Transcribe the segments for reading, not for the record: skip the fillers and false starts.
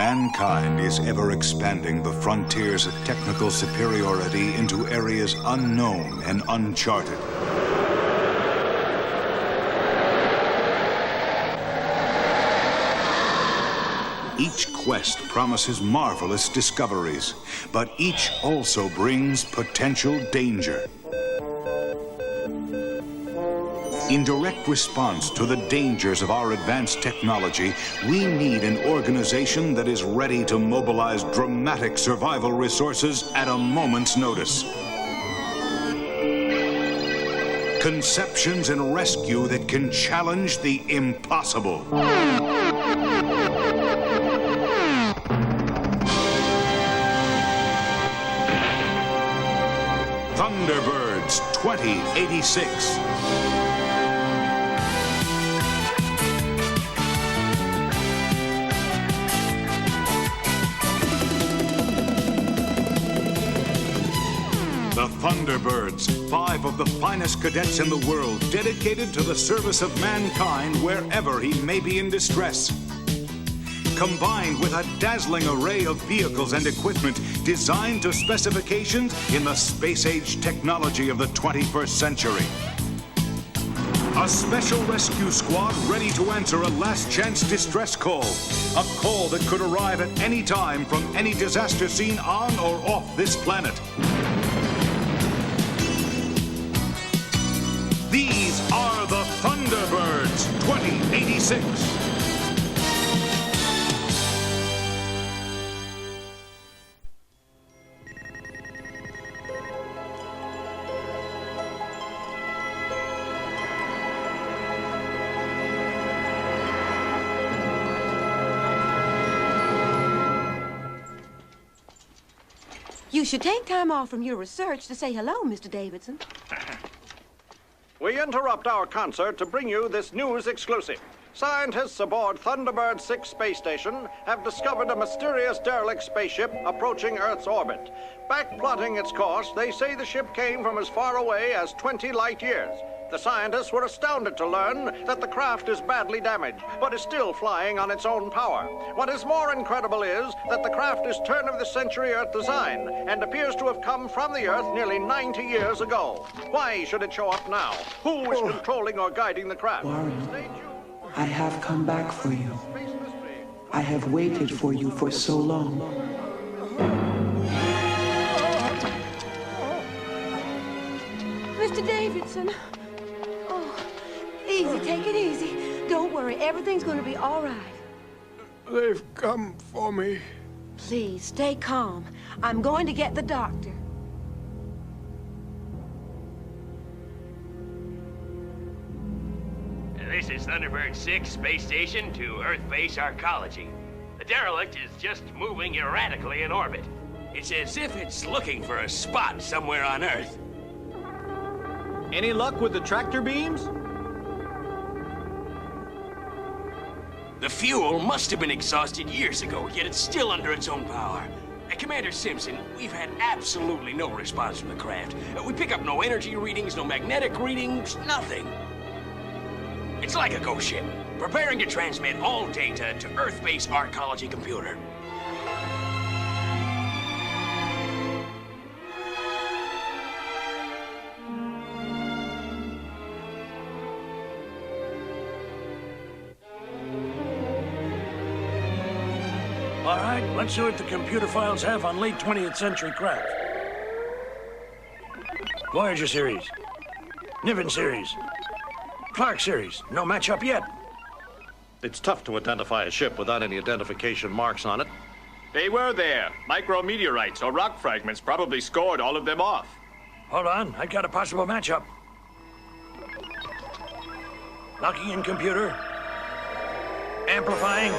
Mankind is ever expanding the frontiers of technical superiority into areas unknown and uncharted. Each quest promises marvelous discoveries, but each also brings potential danger. In direct response to the dangers of our advanced technology, we need an organization that is ready to mobilize dramatic survival resources at a moment's notice. Conceptions and rescue that can challenge the impossible. ThunderBirds 2086. The Thunderbirds, 5 of the finest cadets in the world, dedicated to the service of mankind wherever he may be in distress. Combined with a dazzling array of vehicles and equipment designed to specifications in the space-age technology of the 21st century. A special rescue squad ready to answer a last-chance distress call. A call that could arrive at any time from any disaster scene on or off this planet. These are the ThunderBirds 2086. You should take time off from your research to say hello, Mr. Davidson. We interrupt our concert to bring you this news exclusive. Scientists aboard Thunderbird 6 space station have discovered a mysterious derelict spaceship approaching Earth's orbit. Backplotting its course, they say the ship came from as far away as 20 light years. The scientists were astounded to learn that the craft is badly damaged, but is still flying on its own power. What is more incredible is that the craft is turn-of-the-century Earth design and appears to have come from the Earth nearly 90 years ago. Why should it show up now? Who is controlling or guiding the craft? Warren, I have come back for you. I have waited for you for so long. Mr. Davidson. Easy, take it easy. Don't worry, everything's going to be all right. They've come for me. Please, stay calm. I'm going to get the doctor. This is Thunderbird 6 space station to Earth base arcology. The derelict is just moving erratically in orbit. It's as if it's looking for a spot somewhere on Earth. Any luck with the tractor beams? The fuel must have been exhausted years ago, yet it's still under its own power. Commander Simpson, we've had absolutely no response from the craft. We pick up no energy readings, no magnetic readings, nothing. It's like a ghost ship, preparing to transmit all data to Earth base arcology computer. All right, let's see what the computer files have on late 20th century craft. Voyager series. Niven series. Clark series. No matchup yet. It's tough to identify a ship without any identification marks on it. They were there. Micrometeorites or rock fragments probably scored all of them off. Hold on, I got a possible matchup. Locking in computer. Amplifying.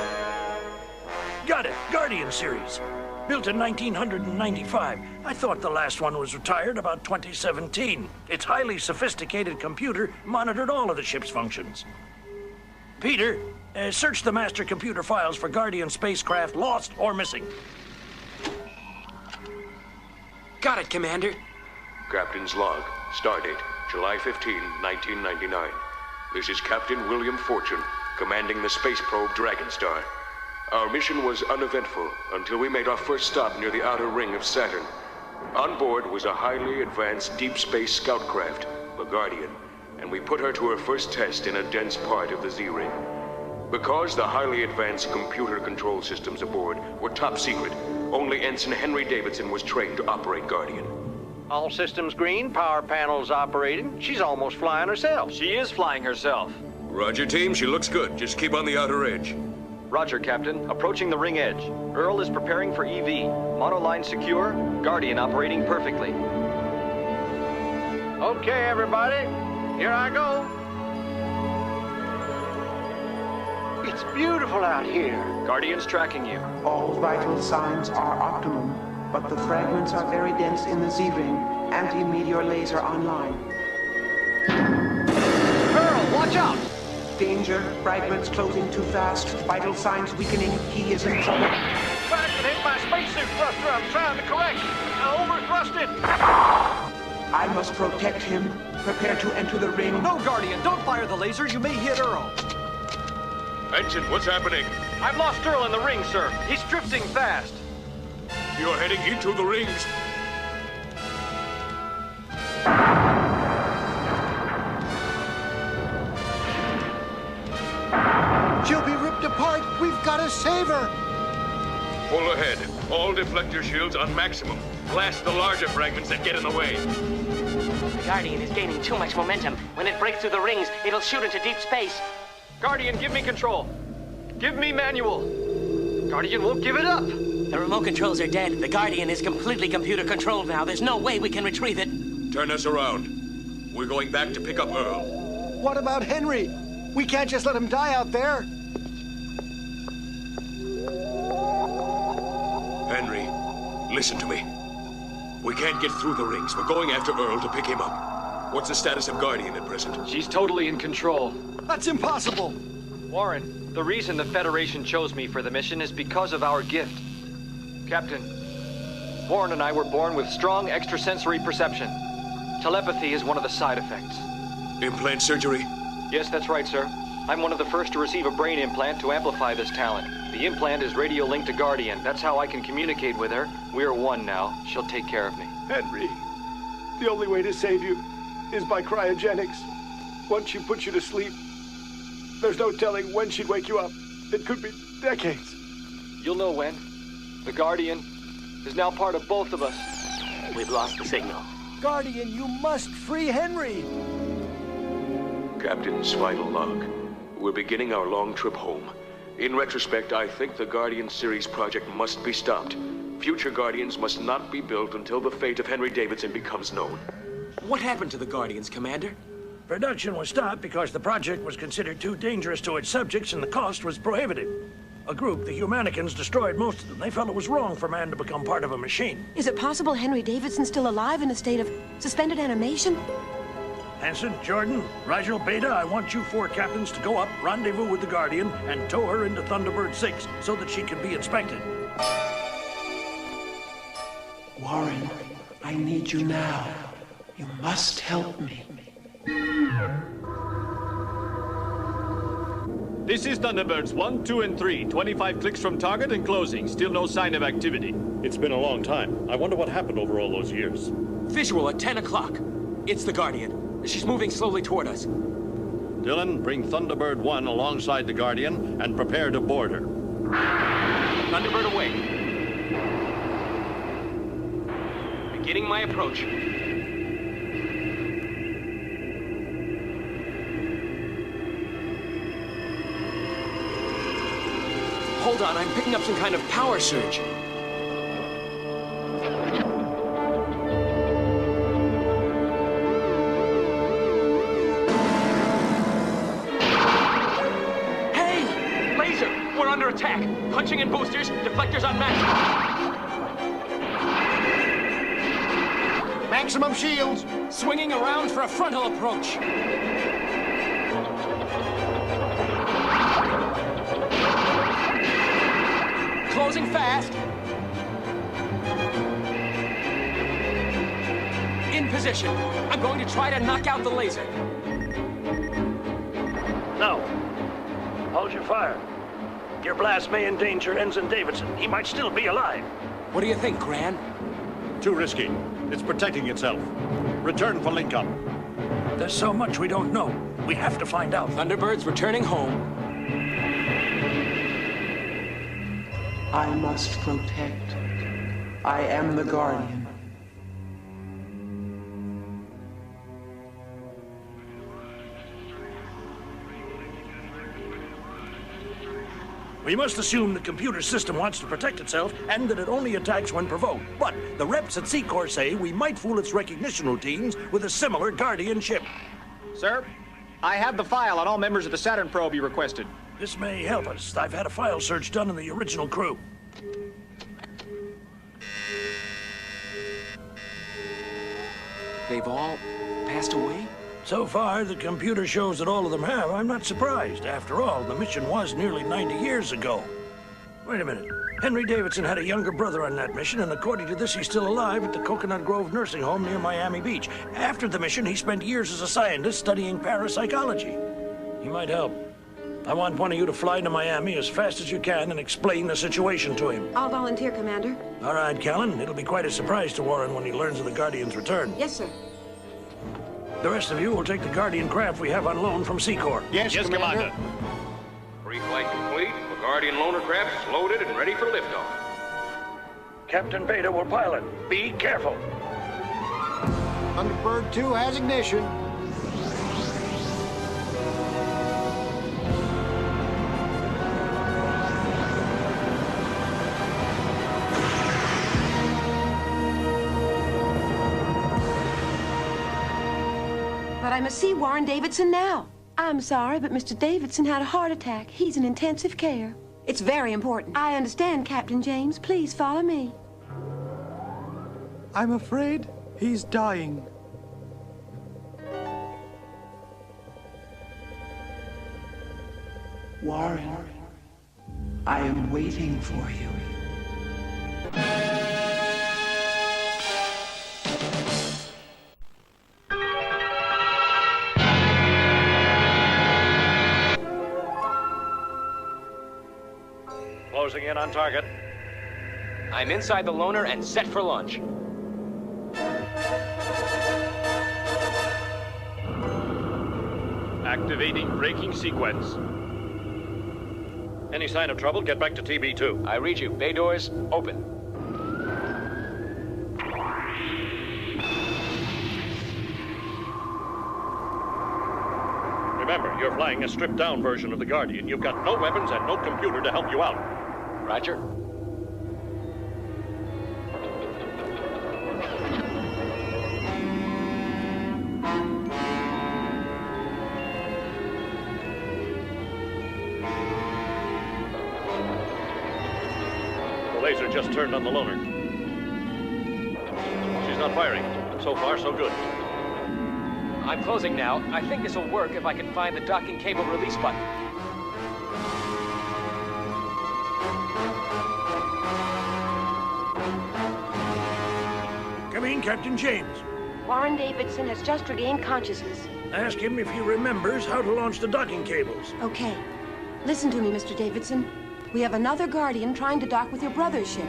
Got it, Guardian series. Built in 1995. I thought the last one was retired about 2017. Its highly sophisticated computer monitored all of the ship's functions. Peter, search the master computer files for Guardian spacecraft lost or missing. Got it, Commander. Captain's log. Stardate, July 15, 1999. This is Captain William Fortune, commanding the space probe Dragonstar. Our mission was uneventful until we made our first stop near the outer ring of Saturn. On board was a highly advanced deep space scout craft, the Guardian, and we put her to her first test in a dense part of the Z-ring. Because the highly advanced computer control systems aboard were top secret, only Ensign Henry Davidson was trained to operate Guardian. All systems green, power panels operating. She's almost flying herself. She is flying herself. Roger, team. She looks good. Just keep on the outer edge. Roger, Captain. Approaching the ring edge. Earl is preparing for EV. Monoline secure. Guardian operating perfectly. Okay, everybody. Here I go. It's beautiful out here. Guardian's tracking you. All vital signs are optimum, but the fragments are very dense in the Z-ring. Anti-meteor laser online. Earl, watch out! Danger. Fragments closing too fast. Vital signs weakening. He is in trouble. Fragment hit my spacesuit thruster. I'm trying to correct. I overthrusted. I must protect him. Prepare to enter the ring. No, Guardian, don't fire the lasers. You may hit Earl. Ensign, what's happening? I've lost Earl in the ring, sir. He's drifting fast. You're heading into the rings. She'll be ripped apart. We've got to save her. Full ahead. All deflector shields on maximum. Blast the larger fragments that get in the way. The Guardian is gaining too much momentum. When it breaks through the rings, it'll shoot into deep space. Guardian, give me control. Give me manual. Guardian won't give it up. The remote controls are dead. The Guardian is completely computer controlled now. There's no way we can retrieve it. Turn us around. We're going back to pick up Earl. What about Henry? We can't just let him die out there. Henry, listen to me. We can't get through the rings. We're going after Earl to pick him up. What's the status of Guardian at present? She's totally in control. That's impossible. Warren, the reason the Federation chose me for the mission is because of our gift. Captain, Warren and I were born with strong extrasensory perception. Telepathy is one of the side effects. Implant surgery? Yes, that's right, sir. I'm one of the first to receive a brain implant to amplify this talent. The implant is radio linked to Guardian. That's how I can communicate with her. We're one now. She'll take care of me. Henry, the only way to save you is by cryogenics. Once she puts you to sleep, there's no telling when she'd wake you up. It could be decades. You'll know when. The Guardian is now part of both of us. We've lost the signal. Guardian, you must free Henry. Captain's final log. We're beginning our long trip home. In retrospect, I think the Guardian series project must be stopped. Future Guardians must not be built until the fate of Henry Davidson becomes known. What happened to the Guardians, Commander? Production was stopped because the project was considered too dangerous to its subjects and the cost was prohibitive. A group, the Humanicans, destroyed most of them. They felt it was wrong for man to become part of a machine. Is it possible Henry Davidson's still alive in a state of suspended animation? Hanson, Jordan, Rigel, Beta, I want you 4 captains to go up, rendezvous with the Guardian, and tow her into Thunderbird 6 so that she can be inspected. Warren, I need you now. You must help me. This is Thunderbirds 1, 2, and 3. 25 clicks from target and closing. Still no sign of activity. It's been a long time. I wonder what happened over all those years. Visual at 10 o'clock. It's the Guardian. She's moving slowly toward us. Dylan, bring Thunderbird 1 alongside the Guardian and prepare to board her. Thunderbird away. Beginning my approach. Hold on, I'm picking up some kind of power surge. Under attack. Punching in boosters, deflectors on maximum. Maximum shields. Swinging around for a frontal approach. Closing fast. In position. I'm going to try to knock out the laser. No. Hold your fire. Your blast may endanger Ensign Davidson. He might still be alive. What do you think, Gran? Too risky. It's protecting itself. Return for link-up. There's so much we don't know. We have to find out. Thunderbird's returning home. I must protect. I am the Guardian. We must assume the computer system wants to protect itself and that it only attacks when provoked. But the reps at Seacorps say we might fool its recognition routines with a similar Guardian chip. Sir, I have the file on all members of the Saturn probe you requested. This may help us. I've had a file search done on the original crew. They've all passed away? So far, the computer shows that all of them have. I'm not surprised. After all, the mission was nearly 90 years ago. Wait a minute. Henry Davidson had a younger brother on that mission, and according to this, he's still alive at the Coconut Grove Nursing Home near Miami Beach. After the mission, he spent years as a scientist studying parapsychology. He might help. I want one of you to fly to Miami as fast as you can and explain the situation to him. I'll volunteer, Commander. All right, Callan. It'll be quite a surprise to Warren when he learns of the Guardian's return. Yes, sir. The rest of you will take the Guardian craft we have on loan from Seacorps. Yes, Commander. Pre-flight complete. The Guardian loaner craft is loaded and ready for liftoff. Captain Beta will pilot. Be careful. Thunderbird 2 has ignition. But I must see Warren Davidson now. I'm sorry, but Mr. Davidson had a heart attack. He's in intensive care. It's very important. I understand, Captain James. Please follow me. I'm afraid he's dying. Warren, I am waiting for you. Closing in on target. I'm inside the loaner and set for launch. Activating braking sequence. Any sign of trouble, get back to TB2. I read you. Bay doors open. Remember, you're flying a stripped-down version of the Guardian. You've got no weapons and no computer to help you out. Roger. The laser just turned on the loaner. She's not firing. So far, so good. I'm closing now. I think this will work if I can find the docking cable release button. Come in, Captain James. Warren Davidson has just regained consciousness. Ask him if he remembers how to launch the docking cables. Okay. Listen to me, Mr. Davidson. We have another Guardian trying to dock with your brother's ship.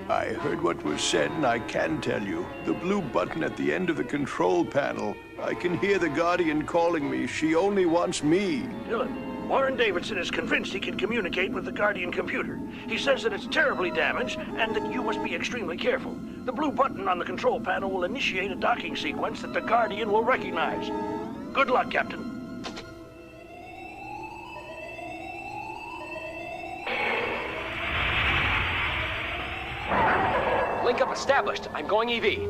I heard what was said, and I can tell you. The blue button at the end of the control panel. I can hear the Guardian calling me. She only wants me. Dylan, Warren Davidson is convinced he can communicate with the Guardian computer. He says that it's terribly damaged and that you must be extremely careful. The blue button on the control panel will initiate a docking sequence that the Guardian will recognize. Good luck, Captain. Link up established. I'm going EV.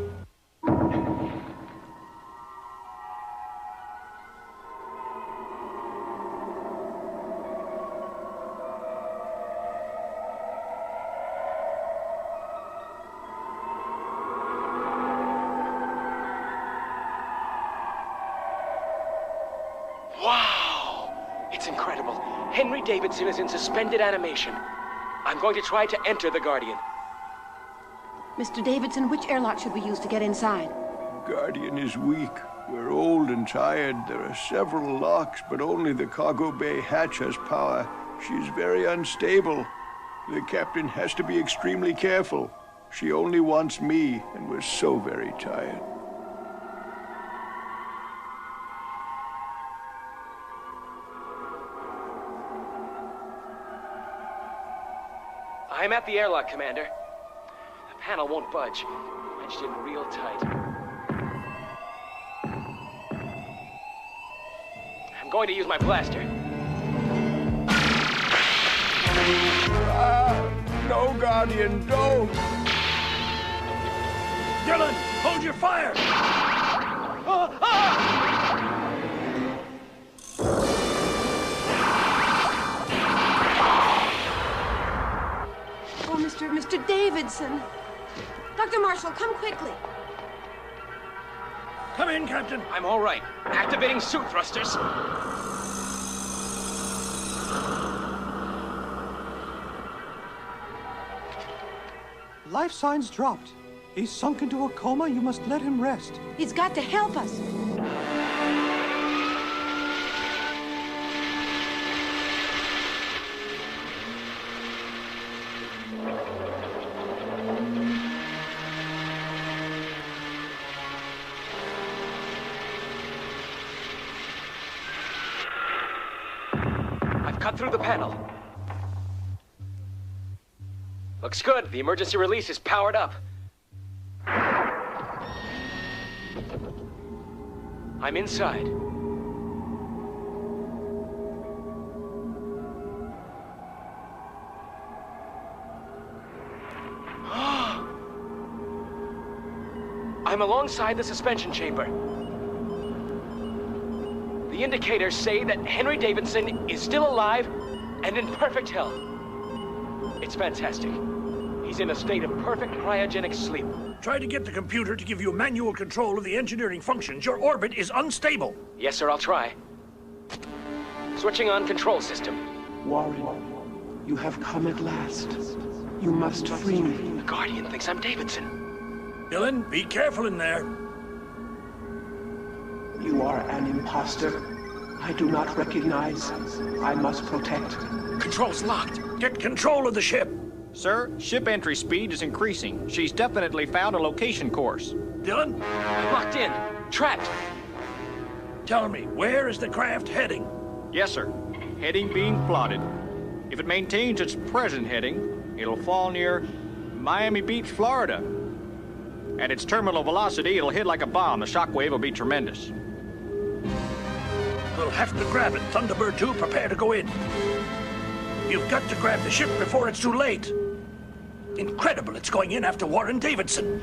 Wow! It's incredible. Henry Davidson is in suspended animation. I'm going to try to enter the Guardian. Mr. Davidson, which airlock should we use to get inside? Guardian is weak. We're old and tired. There are several locks, but only the cargo bay hatch has power. She's very unstable. The captain has to be extremely careful. She only wants me, and we're so very tired. I'm at the airlock, Commander. The panel won't budge. Wedged in real tight. I'm going to use my blaster. No, Guardian, don't! Dylan, hold your fire! Oh, Mr. Davidson. Dr. Marshall, come quickly. Come in, Captain. I'm all right. Activating suit thrusters. Life signs dropped. He's sunk into a coma. You must let him rest. He's got to help us. I've cut through the panel. Looks good. The emergency release is powered up. I'm inside. I'm alongside the suspension chamber. The indicators say that Henry Davidson is still alive and in perfect health. It's fantastic. He's in a state of perfect cryogenic sleep. Try to get the computer to give you manual control of the engineering functions. Your orbit is unstable. Yes, sir, I'll try. Switching on control system. Warren, you have come at last. You must free me. The Guardian thinks I'm Davidson. Dylan, be careful in there. You are an imposter. I do not recognize. I must protect. Control's locked. Get control of the ship. Sir, ship entry speed is increasing. She's definitely found a location course. Dylan? I'm locked in. Trapped. Tell me, where is the craft heading? Yes, sir. Heading being plotted. If it maintains its present heading, it'll fall near Miami Beach, Florida. At its terminal velocity, it'll hit like a bomb. The shockwave will be tremendous. We'll have to grab it. Thunderbird 2, prepare to go in. You've got to grab the ship before it's too late. Incredible, it's going in after Warren Davidson.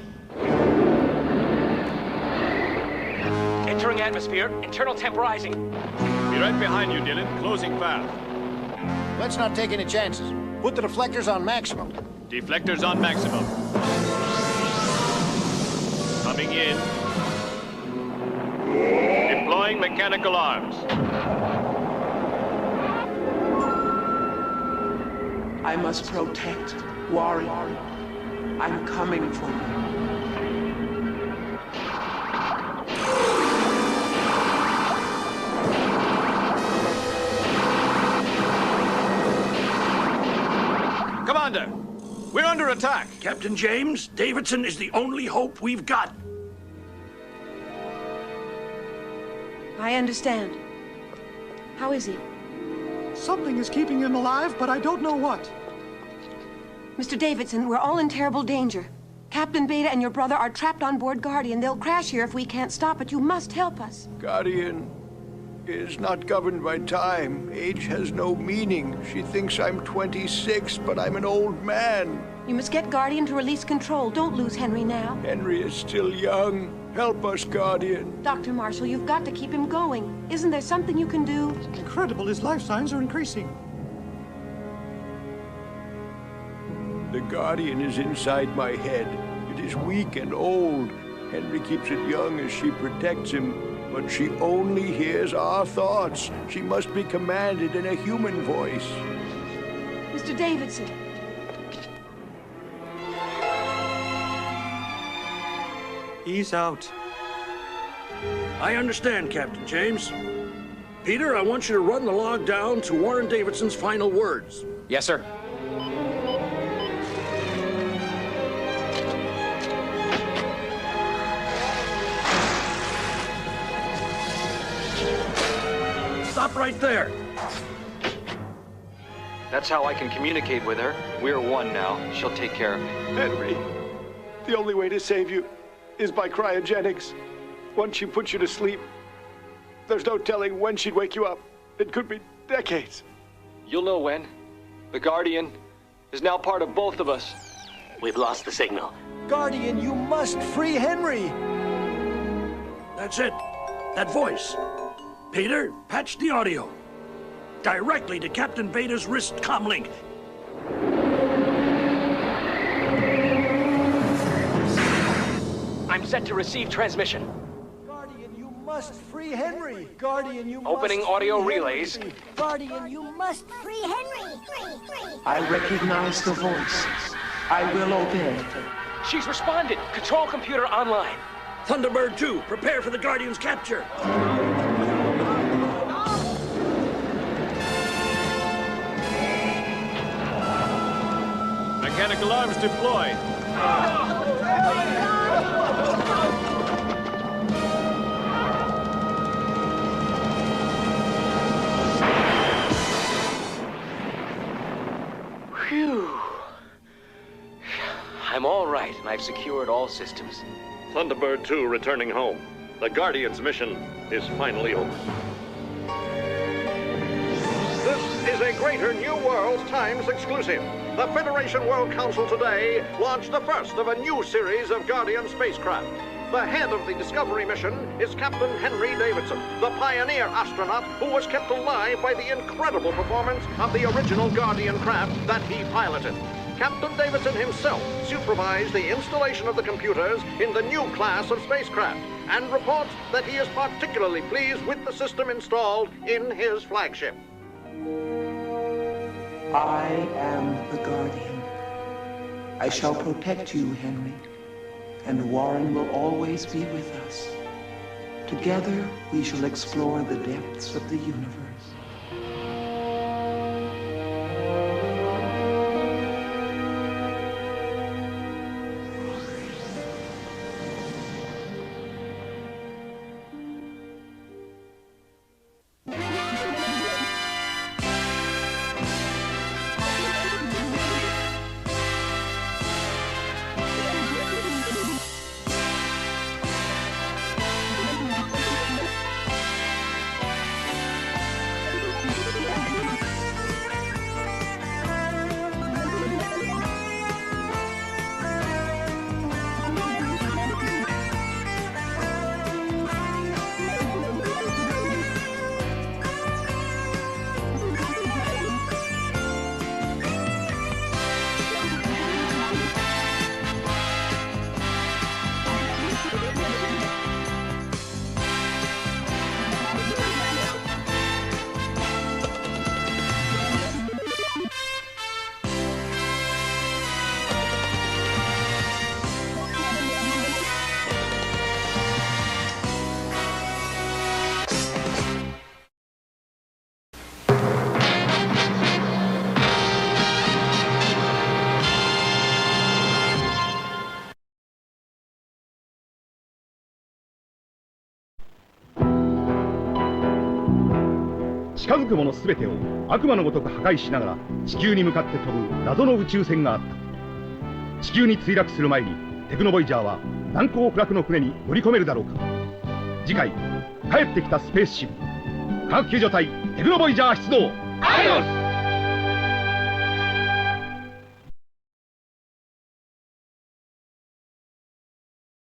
Entering atmosphere, internal temp rising. Be right behind you, Dylan. Closing fast. Let's not take any chances. Put the deflectors on maximum. Deflectors on maximum. Coming in. Deploying mechanical arms. I must protect Warren. I'm coming for you. Commander, we're under attack. Captain James, Davidson is the only hope we've got. I understand. How is he? Something is keeping him alive, but I don't know what. Mr. Davidson, we're all in terrible danger. Captain Beta and your brother are trapped on board Guardian. They'll crash here if we can't stop it. You must help us. Guardian is not governed by time. Age has no meaning. She thinks I'm 26, but I'm an old man. You must get Guardian to release control. Don't lose Henry now. Henry is still young. Help us, Guardian. Dr. Marshall, you've got to keep him going. Isn't there something you can do? Incredible, his life signs are increasing. The Guardian is inside my head. It is weak and old. Henry keeps it young as she protects him, but she only hears our thoughts. She must be commanded in a human voice. Mr. Davidson. He's out. I understand, Captain James. Peter, I want you to run the log down to Warren Davidson's final words. Yes, sir. Stop right there. That's how I can communicate with her. We're one now. She'll take care of me. Henry, the only way to save you is by cryogenics. Once she puts you to sleep, there's no telling when she'd wake you up. It could be decades. You'll know when. The Guardian is now part of both of us. We've lost the signal. Guardian, you must free Henry! That's it. That voice. Peter, patch the audio. Directly to Captain Beta's wrist comlink. I'm set to receive transmission. Guardian, you must free Henry! Guardian, you Opening must audio free relays. Henry. Guardian, you must free Henry! I recognize the voice. I will obey. She's responded. Control computer online. Thunderbird 2, prepare for the Guardian's capture. Mechanical arms deployed. Phew. I'm all right, and I've secured all systems. Thunderbird 2 returning home. The Guardian's mission is finally over. This is a Greater New Worlds Times exclusive. The Federation World Council today launched the first of a new series of Guardian spacecraft. The head of the Discovery mission is Captain Henry Davidson, the pioneer astronaut who was kept alive by the incredible performance of the original Guardian craft that he piloted. Captain Davidson himself supervised the installation of the computers in the new class of spacecraft and reports that he is particularly pleased with the system installed in his flagship. I am the Guardian. I shall protect you, Henry, and Warren will always be with us. Together, we shall explore the depths of the universe.近づくものすべてを悪魔のごとく破壊しながら地球に向かって飛ぶ謎の宇宙船があった。地球に墜落する前にテクノボイジャーは難攻不落の船に乗り込めるだろうか。次回、帰ってきたスペースシップ科学救助隊テクノボイジャー出動。アイオス